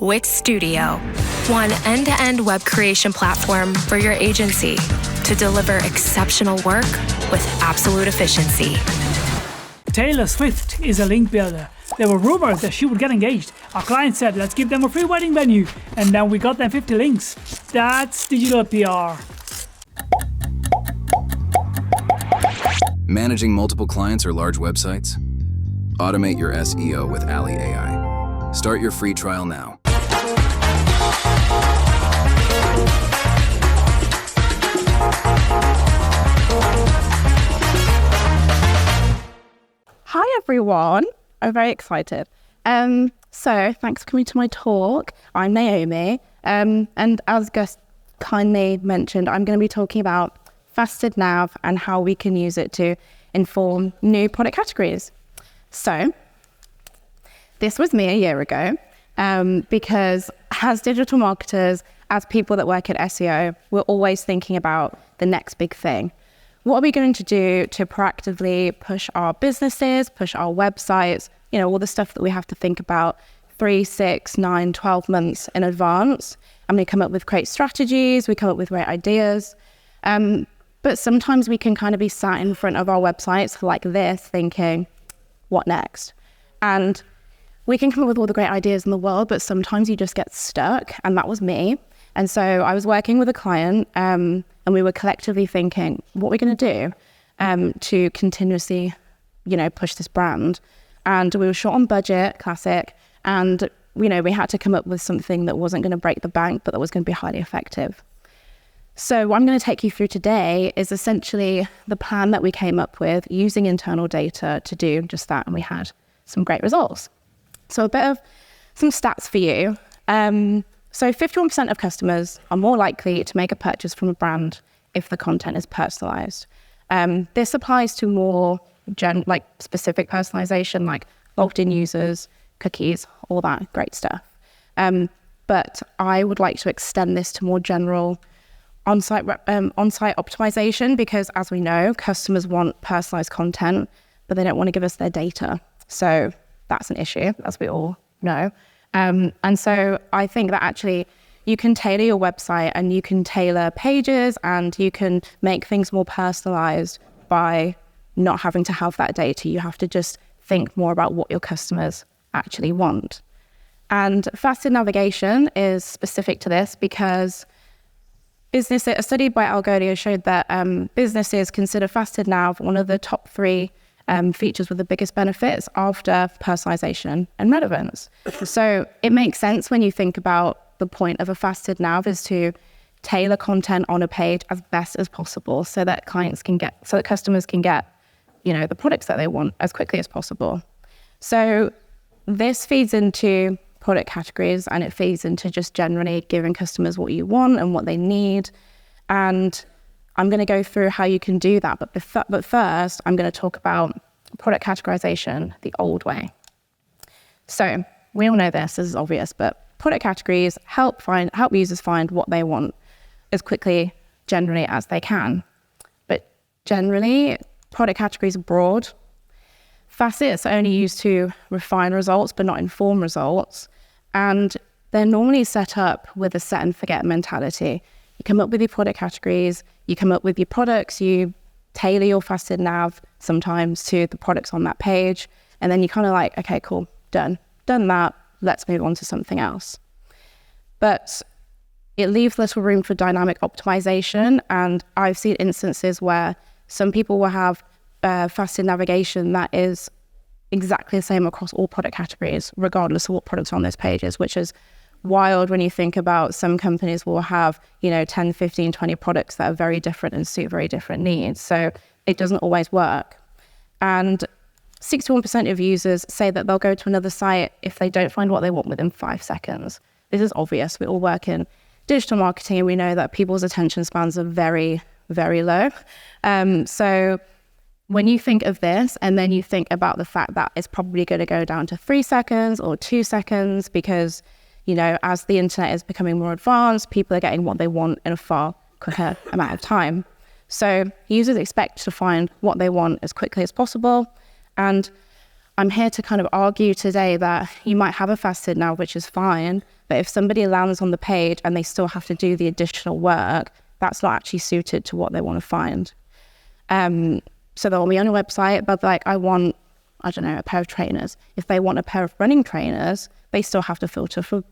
Wix Studio, one end-to-end web creation platform for your agency to deliver exceptional work with absolute efficiency. Taylor Swift is a link builder. There were rumors that she would get engaged. Our client said, let's give them a free wedding venue. And then we got them 50 links. That's digital PR. Managing multiple clients or large websites? Automate your SEO with Ali AI. Start your free trial now. Hi everyone, I'm very excited. So thanks for coming to my talk. I'm Naomi, and as Gus kindly mentioned, I'm going to be talking about faceted nav and how we can use it to inform new product categories. So this was me a year ago, because as digital marketers, as people that work at SEO, we're always thinking about the next big thing. What are we going to do to proactively push our businesses, push our websites, all the stuff that we have to think about 3, 6, 9, 12 months in advance. And we come up with great strategies, we come up with great ideas. But sometimes we can kind of be sat in front of our websites like this thinking, what next? And we can come up with all the great ideas in the world, but sometimes you just get stuck, and that was me. And so I was working with a client, and we were collectively thinking, what are we going to do to continuously, push this brand? And we were short on budget, classic, and we had to come up with something that wasn't going to break the bank, but that was going to be highly effective. So what I'm going to take you through today is essentially the plan that we came up with using internal data to do just that, and we had some great results. So a bit of some stats for you. So 51% of customers are more likely to make a purchase from a brand if the content is personalized. This applies to more specific personalization, like logged in users, cookies, all that great stuff. But I would like to extend this to more general on-site optimization, because as we know, customers want personalized content, but they don't want to give us their data. So that's an issue, as we all know. And so I think that actually you can tailor your website and you can tailor pages and you can make things more personalized by not having to have that data. You have to just think more about what your customers actually want. And faceted navigation is specific to this because a study by Algolia showed that businesses consider faceted nav one of the top 3 features with the biggest benefits after personalization and relevance. So it makes sense when you think about the point of a faceted nav is to tailor content on a page as best as possible so that customers can get, the products that they want as quickly as possible. So this feeds into product categories and it feeds into just generally giving customers what you want and what they need. And I'm going to go through how you can do that. But first, I'm going to talk about product categorization the old way. So we all know this is obvious, but product categories help users find what they want as quickly, generally, as they can. But generally, product categories are broad. Facets are only used to refine results, but not inform results. And they're normally set up with a set and forget mentality. You come up with your product categories, you come up with your products, you tailor your faceted nav sometimes to the products on that page, and then you're kind of like, okay, cool, done that, let's move on to something else. But it leaves little room for dynamic optimization, and I've seen instances where some people will have faceted navigation that is exactly the same across all product categories, regardless of what products are on those pages, which is wild when you think about some companies will have, 10, 15, 20 products that are very different and suit very different needs. So it doesn't always work. And 61% of users say that they'll go to another site if they don't find what they want within 5 seconds. This is obvious. We all work in digital marketing and we know that people's attention spans are very, very low. So when you think of this and then you think about the fact that it's probably going to go down to 3 seconds or 2 seconds because as the internet is becoming more advanced, people are getting what they want in a far quicker amount of time. So users expect to find what they want as quickly as possible. And I'm here to kind of argue today that you might have a faceted nav, which is fine, but if somebody lands on the page and they still have to do the additional work, that's not actually suited to what they want to find. So they'll be on your website, but like, I want, I don't know, a pair of trainers. If they want a pair of running trainers, they still have to filter for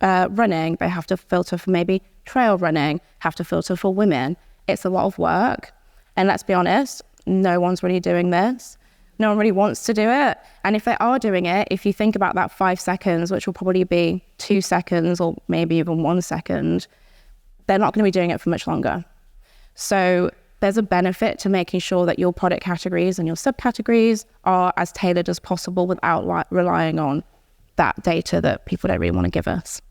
running. They have to filter for maybe trail running, have to filter for women. It's a lot of work. And let's be honest, no one's really doing this. No one really wants to do it. And if they are doing it, if you think about that 5 seconds, which will probably be 2 seconds or maybe even 1 second, they're not going to be doing it for much longer. So there's a benefit to making sure that your product categories and your subcategories are as tailored as possible without relying on that data that people don't really want to give us.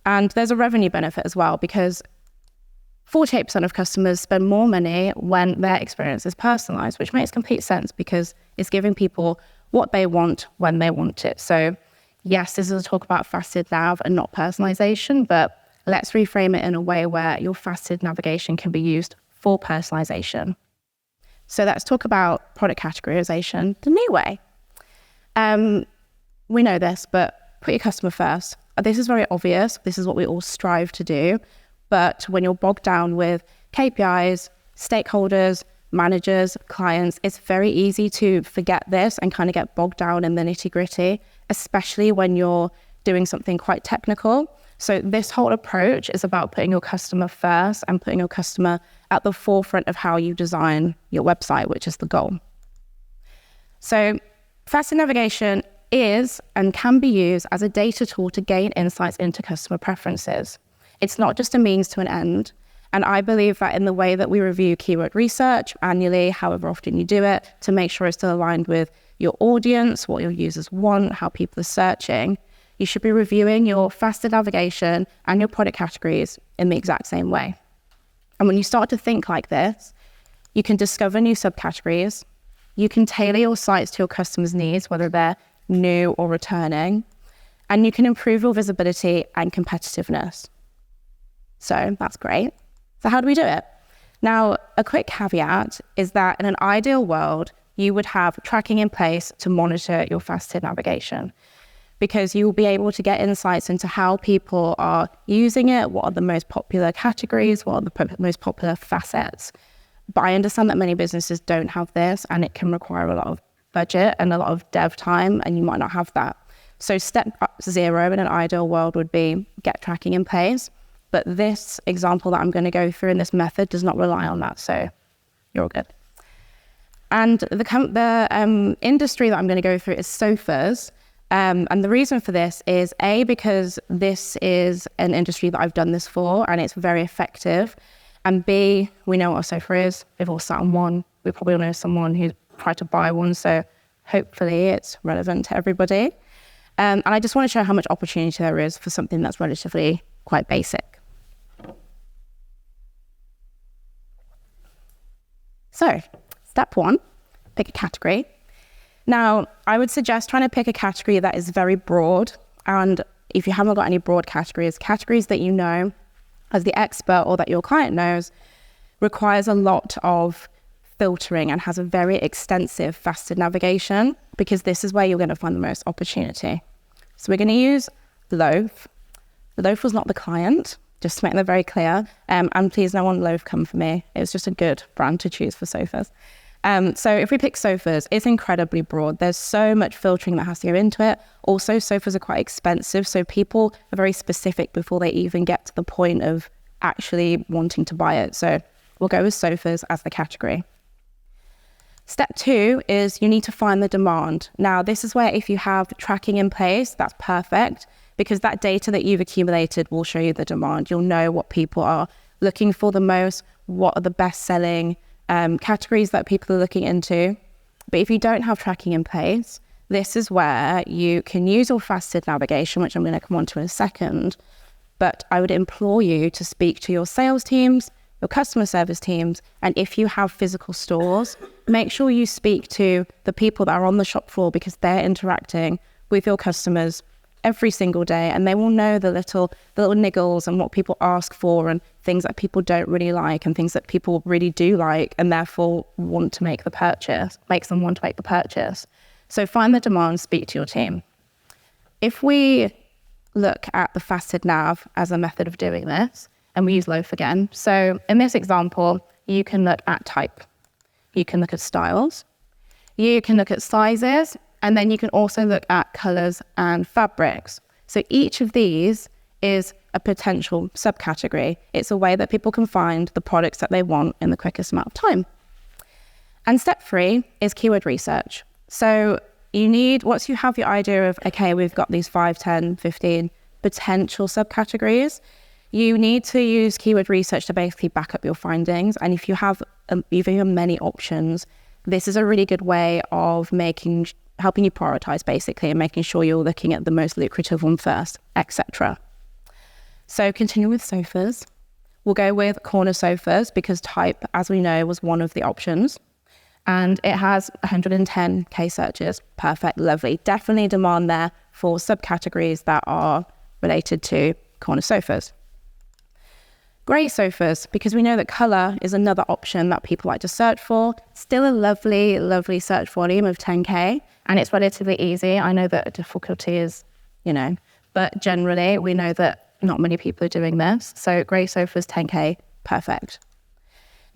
And there's a revenue benefit as well, because 48% of customers spend more money when their experience is personalized, which makes complete sense because it's giving people what they want when they want it. So yes, this is a talk about faceted nav and not personalization, but let's reframe it in a way where your faceted navigation can be used for personalization. So let's talk about product categorization the new way. We know this, but put your customer first. This is very obvious. This is what we all strive to do. But when you're bogged down with KPIs, stakeholders, managers, clients, it's very easy to forget this and kind of get bogged down in the nitty-gritty, especially when you're doing something quite technical. So this whole approach is about putting your customer first and putting your customer at the forefront of how you design your website, which is the goal. So faceted navigation is and can be used as a data tool to gain insights into customer preferences. It's not just a means to an end. And I believe that in the way that we review keyword research annually, however often you do it, to make sure it's still aligned with your audience, what your users want, how people are searching, you should be reviewing your faceted navigation and your product categories in the exact same way. And when you start to think like this, you can discover new subcategories, you can tailor your sites to your customers' needs, whether they're new or returning, and you can improve your visibility and competitiveness. So that's great. So how do we do it? Now, a quick caveat is that in an ideal world, you would have tracking in place to monitor your faceted navigation, because you will be able to get insights into how people are using it, what are the most popular categories, what are the most popular facets. But I understand that many businesses don't have this, and it can require a lot of budget and a lot of dev time, and you might not have that. So step 0 in an ideal world would be get tracking in place. But this example that I'm going to go through in this method does not rely on that, so you're all good. And the industry that I'm going to go through is sofas. And the reason for this is A, because this is an industry that I've done this for and it's very effective. And B, we know what a sofa is. We've all sat on one. We probably all know someone who's tried to buy one. So hopefully it's relevant to everybody. And I just want to show how much opportunity there is for something that's relatively quite basic. So step 1, pick a category. Now, I would suggest trying to pick a category that is very broad. And if you haven't got any broad categories that you know as the expert or that your client knows, requires a lot of filtering and has a very extensive faceted navigation, because this is where you're going to find the most opportunity. So we're going to use Loaf. Loaf was not the client, just to make that very clear. And please, no one Loaf come for me. It was just a good brand to choose for sofas. So if we pick sofas, it's incredibly broad. There's so much filtering that has to go into it. Also, sofas are quite expensive, so people are very specific before they even get to the point of actually wanting to buy it. So we'll go with sofas as the category. Step 2 is you need to find the demand. Now, this is where if you have tracking in place, that's perfect, because that data that you've accumulated will show you the demand. You'll know what people are looking for the most, what are the best-selling categories that people are looking into. But if you don't have tracking in place, this is where you can use your faceted navigation, which I'm going to come on to in a second. But I would implore you to speak to your sales teams, your customer service teams, and if you have physical stores, make sure you speak to the people that are on the shop floor, because they're interacting with your customers every single day, and they will know the little niggles and what people ask for and things that people don't really like and things that people really do like and therefore makes them want to make the purchase. So find the demand, speak to your team. If we look at the faceted nav as a method of doing this, and we use loaf again. So in this example, you can look at type. You can look at styles. You can look at sizes, and then you can also look at colors and fabrics. So each of these is a potential subcategory. It's a way that people can find the products that they want in the quickest amount of time. And step 3 is keyword research. So once you have your idea of, okay, we've got these 5, 10, 15 potential subcategories, you need to use keyword research to basically back up your findings. And if you have even many options, this is a really good way of helping you prioritize basically and making sure you're looking at the most lucrative one first, etc. So continue with sofas. We'll go with corner sofas because type, as we know, was one of the options. And it has 110k searches. Perfect, lovely. Definitely demand there for subcategories that are related to corner sofas. Grey sofas, because we know that colour is another option that people like to search for. Still a lovely, lovely search volume of 10k, and it's relatively easy. I know that difficulty is, but generally we know that not many people are doing this. So grey sofas, 10k, perfect.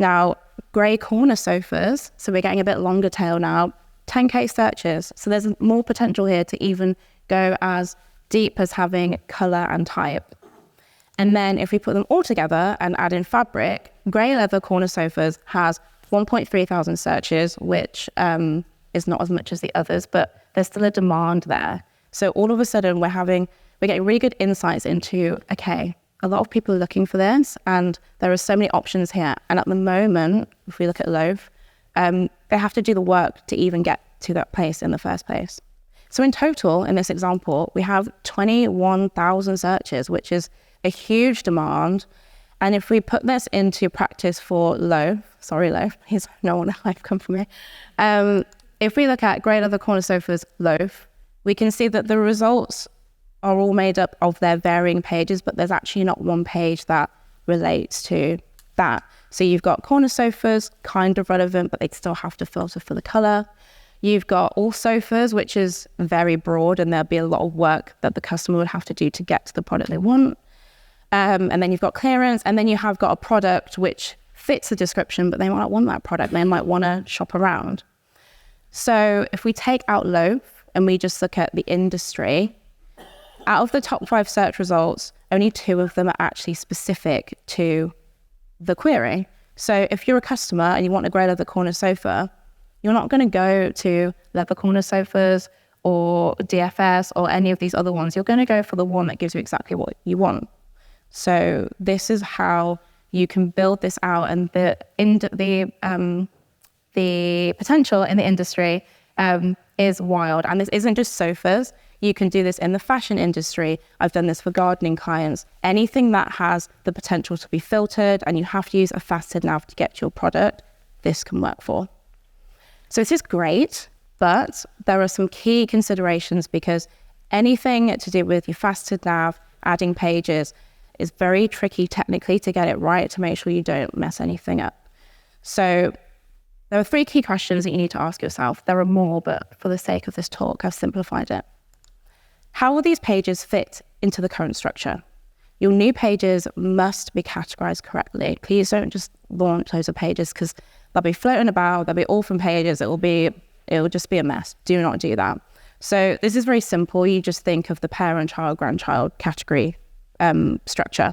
Now, grey corner sofas, so we're getting a bit longer tail now, 10k searches. So there's more potential here to even go as deep as having colour and type. And then if we put them all together and add in fabric, grey leather corner sofas has 1.3 thousand searches, which is not as much as the others, but there's still a demand there. So all of a sudden we're getting really good insights into, okay, a lot of people are looking for this and there are so many options here. And at the moment, if we look at loaf, they have to do the work to even get to that place in the first place. So in total, in this example, we have 21,000 searches, which is a huge demand. And if we put this into practice for loaf, please no one life come for me. If we look at grey leather corner sofas, loaf, we can see that the results are all made up of their varying pages, but there's actually not one page that relates to that. So you've got corner sofas, kind of relevant, but they still have to filter for the colour. You've got all sofas, which is very broad, and there'll be a lot of work that the customer would have to do to get to the product they want. And then you've got clearance, and then you have got a product which fits the description, but they might not want that product. They might want to shop around. So if we take out loaf and we just look at the industry, out of the top 5 search results, only 2 of them are actually specific to the query. So if you're a customer and you want a grey leather corner sofa, you're not going to go to leather corner sofas or DFS or any of these other ones. You're going to go for the one that gives you exactly what you want. So this is how you can build this out, and the potential in the industry is wild. And this isn't just sofas. You can do this in the fashion industry. I've done this for gardening clients. Anything that has the potential to be filtered and you have to use a faceted nav to get your product, this can work for. So this is great, but there are some key considerations because anything to do with your faceted nav, adding pages, is very tricky technically to get it right, to make sure you don't mess anything up. So there are 3 key questions that you need to ask yourself. There are more, but for the sake of this talk, I've simplified it. How will these pages fit into the current structure? Your new pages must be categorized correctly. Please don't just launch loads of pages because they'll be floating about, they'll be orphan pages, it'll just be a mess. Do not do that. So this is very simple. You just think of the parent, child, grandchild category structure.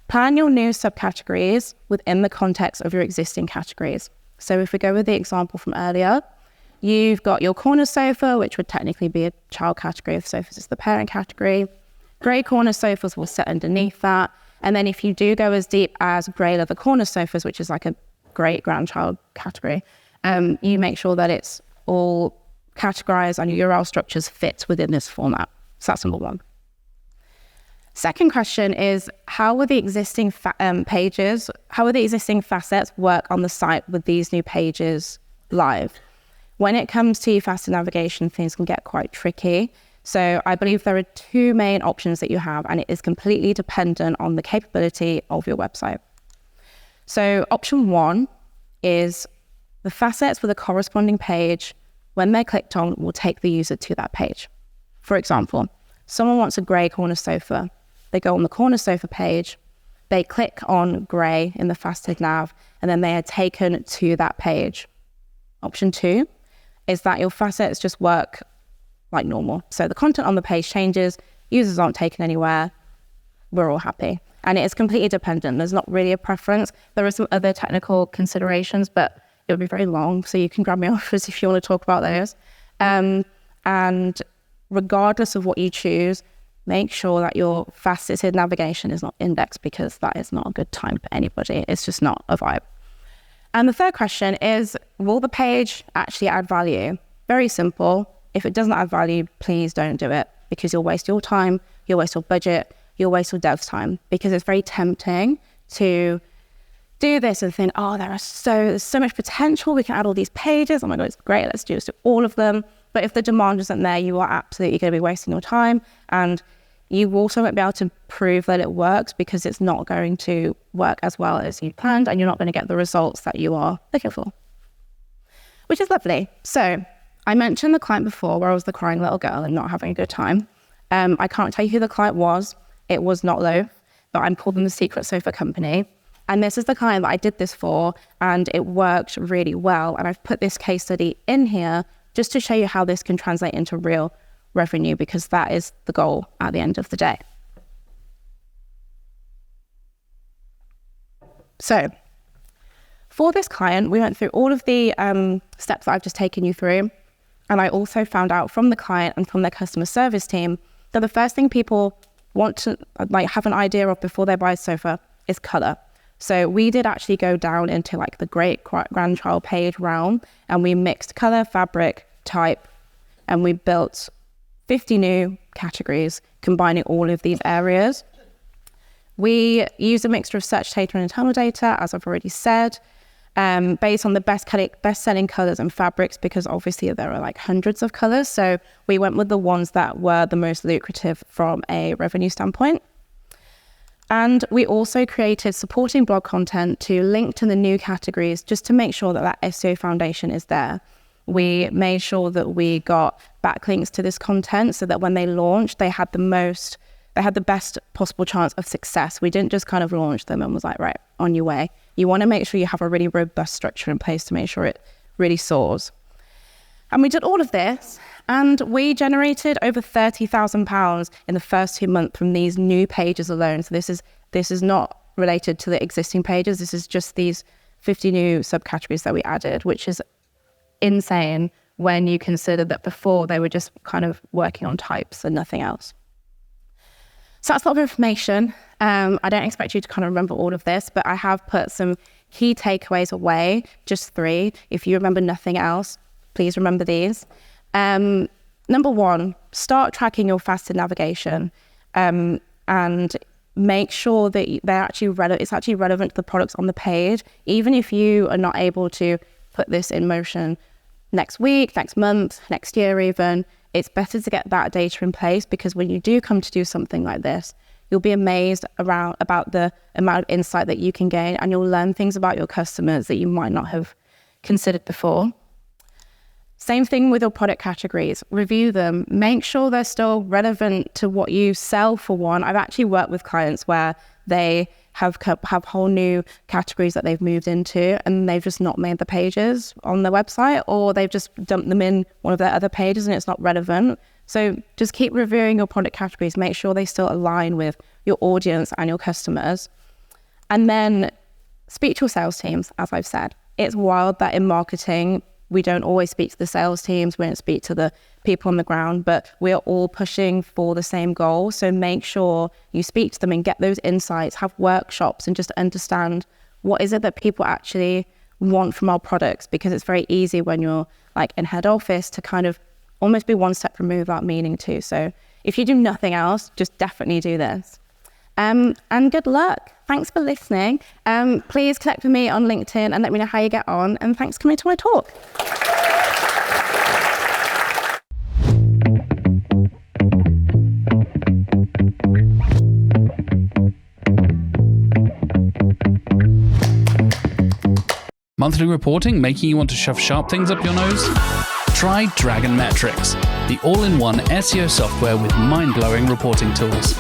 Plan your new subcategories within the context of your existing categories. So if we go with the example from earlier, you've got your corner sofa, which would technically be a child category if sofas is the parent category. Grey corner sofas will sit underneath that. And then if you do go as deep as grey leather corner sofas, which is like a great grandchild category, you make sure that it's all categorized and your URL structures fit within this format. So that's number 1. Second question is, how will the existing facets work on the site with these new pages live? When it comes to faster navigation, things can get quite tricky. So I believe there are 2 main options that you have, and it is completely dependent on the capability of your website. So option 1 is the facets with a corresponding page when they're clicked on, will take the user to that page. For example, someone wants a grey corner sofa. They go on the corner sofa page, they click on grey in the faceted nav, and then they are taken to that page. Option 2 is that your facets just work like normal. So the content on the page changes, users aren't taken anywhere, we're all happy. And it is completely dependent. There's not really a preference. There are some other technical considerations, but it would be very long, so you can grab me offers if you want to talk about those. And regardless of what you choose, make sure that your faceted navigation is not indexed, because that is not a good time for anybody. It's just not a vibe. And the third question is, will the page actually add value? Very simple. If it doesn't add value, please don't do it, because you'll waste your time, you'll waste your budget, you'll waste your dev's time, because it's very tempting to do this and think, oh, there's so much potential. We can add all these pages. Oh my God, it's great. Let's do all of them. But if the demand isn't there, you are absolutely going to be wasting your time. And you also won't be able to prove that it works, because it's not going to work as well as you planned, and you're not going to get the results that you are looking for, which is lovely. So I mentioned the client before, where I was the crying little girl and not having a good time. I can't tell you who the client was. It was not Loaf, but I'm called them the Secret Sofa Company. And this is the client that I did this for, and it worked really well. And I've put this case study in here just to show you how this can translate into real revenue, because that is the goal at the end of the day. So for this client, we went through all of the steps that I've just taken you through. And I also found out from the client and from their customer service team that the first thing people want to have an idea of before they buy a sofa is color. So we did actually go down into the great grandchild page realm, and we mixed color, fabric, type, and we built 50 new categories combining all of these areas. We used a mixture of search data and internal data, as I've already said, based on the best-selling colors and fabrics, because obviously there are hundreds of colors. So we went with the ones that were the most lucrative from a revenue standpoint. And we also created supporting blog content to link to the new categories, just to make sure that that SEO foundation is there. We made sure that we got backlinks to this content, so that when they launched, they had the best possible chance of success. We didn't just launch them and was like, right, on your way. You want to make sure you have a really robust structure in place to make sure it really soars. And we did all of this, and we generated over £30,000 in the first 2 months from these new pages alone. So this is not related to the existing pages. This is just these 50 new subcategories that we added, which is insane when you consider that before they were just working on types and nothing else. So that's a lot of information. I don't expect you to remember all of this, but I have put some key takeaways away, just 3. If you remember nothing else, please remember these. Number 1, start tracking your faceted navigation, and make sure that it's actually relevant to the products on the page. Even if you are not able to put this in motion next week, next month, next year even, it's better to get that data in place, because when you do come to do something like this, you'll be amazed about the amount of insight that you can gain, and you'll learn things about your customers that you might not have considered before. Same thing with your product categories. Review them. Make sure they're still relevant to what you sell, for one. I've actually worked with clients where they have whole new categories that they've moved into, and they've just not made the pages on their website, or they've just dumped them in one of their other pages and it's not relevant. So just keep reviewing your product categories. Make sure they still align with your audience and your customers. And then speak to your sales teams, as I've said. It's wild that in marketing, we don't always speak to the sales teams, we don't speak to the people on the ground, but we're all pushing for the same goal. So make sure you speak to them and get those insights, have workshops, and just understand what is it that people actually want from our products, because it's very easy when you're in head office to almost be one step removed without meaning to. So if you do nothing else, just definitely do this. And good luck. Thanks for listening. Please connect with me on LinkedIn and let me know how you get on. And thanks for coming to my talk. Monthly reporting making you want to shove sharp things up your nose? try Dragon Metrics, the all-in-one SEO software with mind-blowing reporting tools.